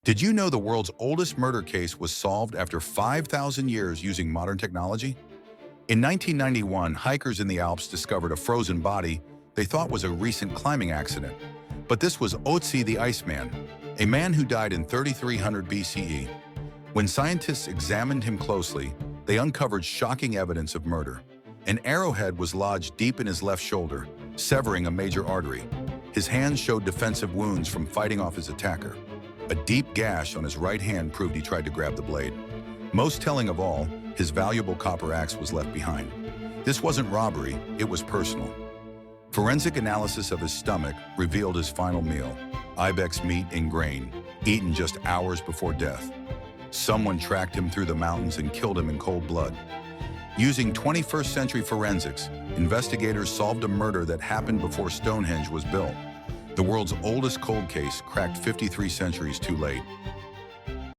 Did you know the world's oldest murder case was solved after 5,000 years using modern technology? In 1991, hikers in the Alps discovered a frozen body they thought was a recent climbing accident. But this was Otzi the Iceman, a man who died in 3300 BCE. When scientists examined him closely, they uncovered shocking evidence of murder. An arrowhead was lodged deep in his left shoulder, severing a major artery. His hands showed defensive wounds from fighting off his attacker. A deep gash on his right hand proved he tried to grab the blade. Most telling of all, his valuable copper axe was left behind. This wasn't robbery, it was personal. Forensic analysis of his stomach revealed his final meal, ibex meat and grain, eaten just hours before death. Someone tracked him through the mountains and killed him in cold blood. Using 21st century forensics, investigators solved a murder that happened before Stonehenge was built. The world's oldest cold case cracked 53 centuries too late.